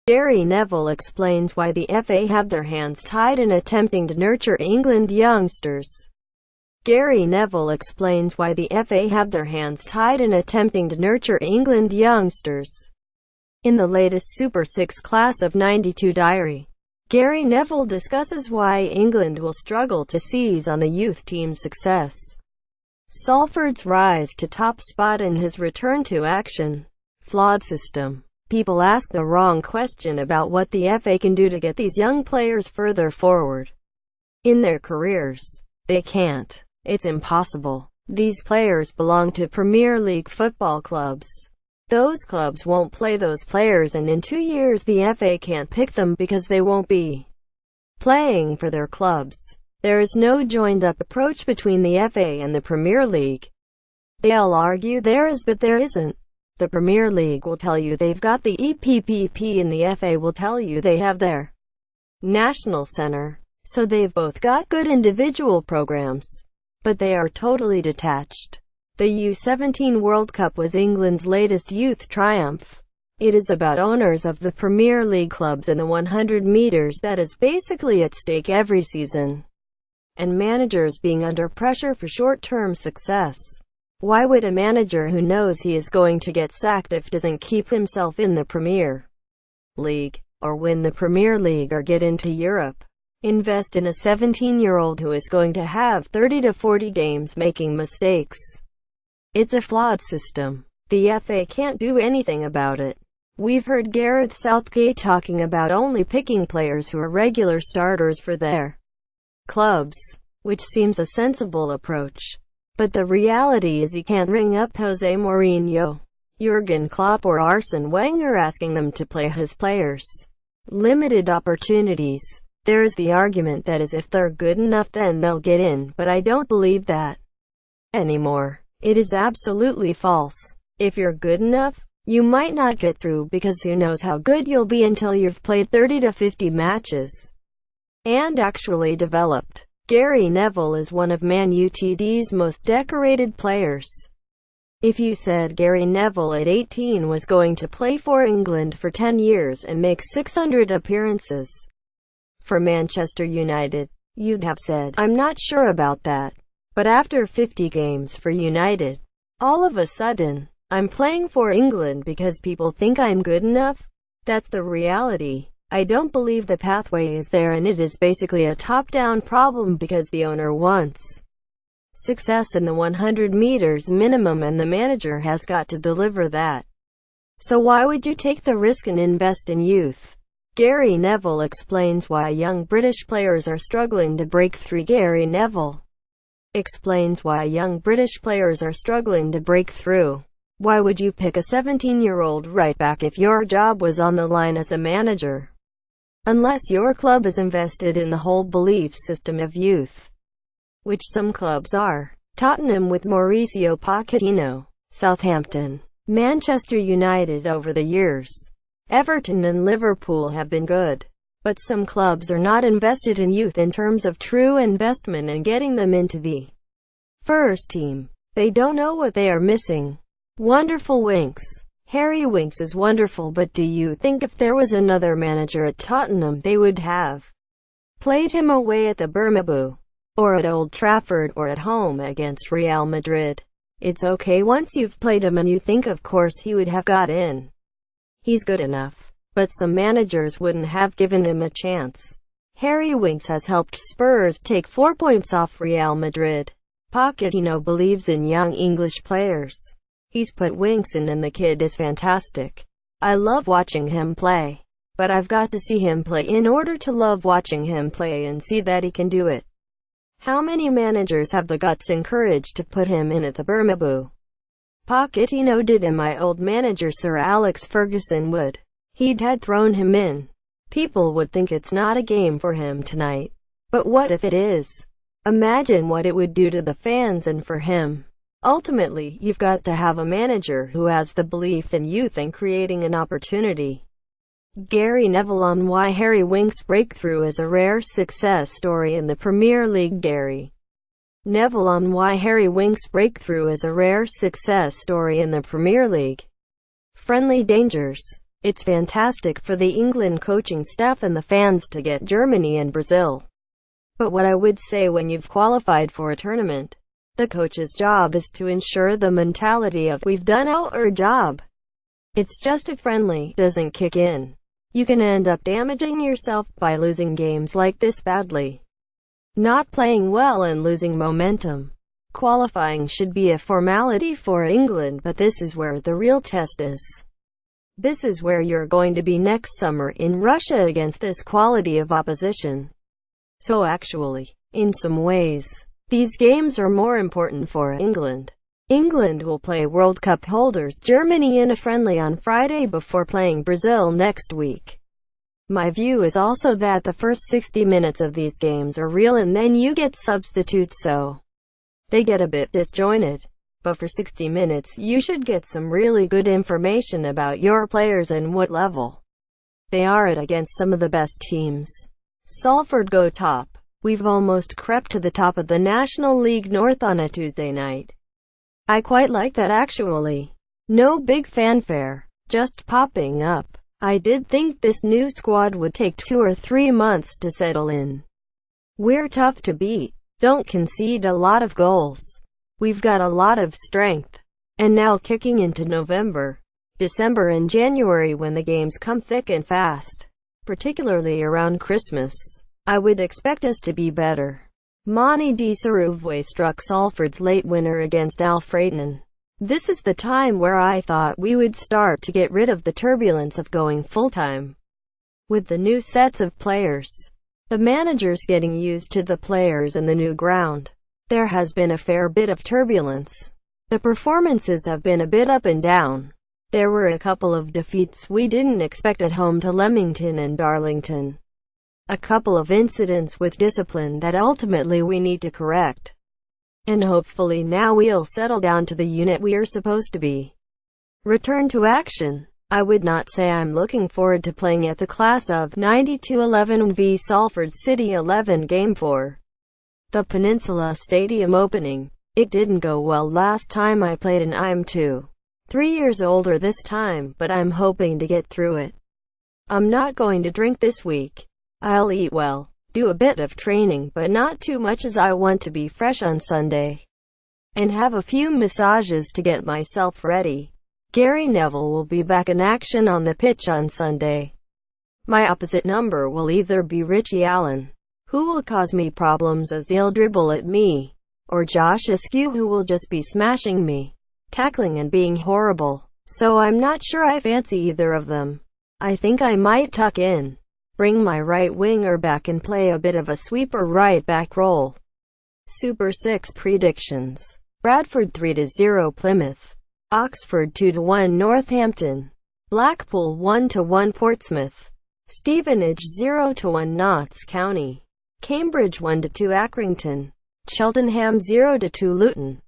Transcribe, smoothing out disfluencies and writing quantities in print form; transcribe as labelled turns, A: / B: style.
A: Gary Neville explains why the FA have their hands tied in attempting to nurture England youngsters. Gary Neville explains why the FA have their hands tied in attempting to nurture England youngsters. In the latest Super 6 Class of '92 diary, Gary Neville discusses why England will struggle to seize on the youth team's success. Salford's rise to top spot and his return to action. Flawed system. People ask the wrong question about what the FA can do to get these young players further forward in their careers. They can't. It's impossible. These players belong to Premier League football clubs. Those clubs won't play those players, and in 2 years the FA can't pick them because they won't be playing for their clubs. There is no joined-up approach between the FA and the Premier League. They'll argue there is, but there isn't. The Premier League will tell you they've got the EPPP and the FA will tell you they have their national centre. So they've both got good individual programs, but they are totally detached. The U17 World Cup was England's latest youth triumph. It is about owners of the Premier League clubs and the 100 metres that is basically at stake every season, and managers being under pressure for short-term success. Why would a manager who knows he is going to get sacked if doesn't keep himself in the Premier League, or win the Premier League or get into Europe, invest in a 17-year-old who is going to have 30 to 40 games making mistakes? It's a flawed system. The FA can't do anything about it. We've heard Gareth Southgate talking about only picking players who are regular starters for their clubs, which seems a sensible approach. But the reality is he can't ring up Jose Mourinho, Jurgen Klopp or Arsene Wenger asking them to play his players. Limited opportunities. There is the argument that is if they're good enough then they'll get in, but I don't believe that anymore. It is absolutely false. If you're good enough, you might not get through because who knows how good you'll be until you've played 30 to 50 matches and actually developed. Gary Neville is one of Man Utd's most decorated players. If you said Gary Neville at 18 was going to play for England for 10 years and make 600 appearances for Manchester United, you'd have said, "I'm not sure about that." But after 50 games for United, all of a sudden, "I'm playing for England because people think I'm good enough." That's the reality. I don't believe the pathway is there, and it is basically a top-down problem because the owner wants success in the 100 meters minimum and the manager has got to deliver that. So why would you take the risk and invest in youth? Gary Neville explains why young British players are struggling to break through. Gary Neville explains why young British players are struggling to break through. Why would you pick a 17-year-old right back if your job was on the line as a manager? Unless your club is invested in the whole belief system of youth, which some clubs are. Tottenham with Mauricio Pochettino, Southampton, Manchester United over the years, Everton and Liverpool have been good. But some clubs are not invested in youth in terms of true investment in getting them into the first team. They don't know what they are missing. Wonderful Winks. Harry Winks is wonderful, but do you think if there was another manager at Tottenham they would have played him away at the Bernabeu, or at Old Trafford, or at home against Real Madrid? It's okay once you've played him and you think of course he would have got in. He's good enough. But some managers wouldn't have given him a chance. Harry Winks has helped Spurs take 4 points off Real Madrid. Pochettino believes in young English players. He's put Winks in and the kid is fantastic. I love watching him play. But I've got to see him play in order to love watching him play and see that he can do it. How many managers have the guts and courage to put him in at the Bernabeu? Pochettino did, and my old manager Sir Alex Ferguson would. He'd had thrown him in. People would think it's not a game for him tonight. But what if it is? Imagine what it would do to the fans and for him. Ultimately, you've got to have a manager who has the belief in youth and creating an opportunity. Gary Neville on why Harry Winks' breakthrough is a rare success story in the Premier League. Gary Neville on why Harry Winks' breakthrough is a rare success story in the Premier League. Friendly dangers. It's fantastic for the England coaching staff and the fans to get Germany and Brazil. But what I would say, when you've qualified for a tournament, the coach's job is to ensure the mentality of "we've done our job." It's just if friendly doesn't kick in, you can end up damaging yourself by losing games like this badly. Not playing well and losing momentum. Qualifying should be a formality for England, but this is where the real test is. This is where you're going to be next summer in Russia against this quality of opposition. So actually, in some ways, these games are more important for England. England will play World Cup holders Germany in a friendly on Friday before playing Brazil next week. My view is also that the first 60 minutes of these games are real, and then you get substitutes so they get a bit disjointed. But for 60 minutes you should get some really good information about your players and what level they are at against some of the best teams. Salford go top. We've almost crept to the top of the National League North on a Tuesday night. I quite like that actually. No big fanfare, just popping up. I did think this new squad would take 2 or 3 months to settle in. We're tough to beat. Don't concede a lot of goals. We've got a lot of strength. And now kicking into November, December and January, when the games come thick and fast, particularly around Christmas, I would expect us to be better. Mani Di Saruvwe struck Salford's late winner against Alfreton. This is the time where I thought we would start to get rid of the turbulence of going full-time with the new sets of players. The manager's getting used to the players and the new ground. There has been a fair bit of turbulence. The performances have been a bit up and down. There were a couple of defeats we didn't expect at home to Leamington and Darlington. A couple of incidents with discipline that ultimately we need to correct. And hopefully now we'll settle down to the unit we are supposed to be. Return to action. I would not say I'm looking forward to playing at the class of 92-11 v Salford City 11 game 4. The Peninsula Stadium opening. It didn't go well last time I played, and I'm 3 years older this time, but I'm hoping to get through it. I'm not going to drink this week. I'll eat well, do a bit of training but not too much, as I want to be fresh on Sunday, and have a few massages to get myself ready. Gary Neville will be back in action on the pitch on Sunday. My opposite number will either be Richie Allen, who will cause me problems as he'll dribble at me, or Josh Askew, who will just be smashing me, tackling and being horrible. So I'm not sure I fancy either of them. I think I might tuck in, bring my right winger back and play a bit of a sweeper right back role. Super 6 predictions. Bradford 3-0 Plymouth. Oxford 2-1 Northampton. Blackpool 1-1 Portsmouth. Stevenage 0-1 Notts County. Cambridge 1-2 Accrington. Cheltenham 0-2 Luton.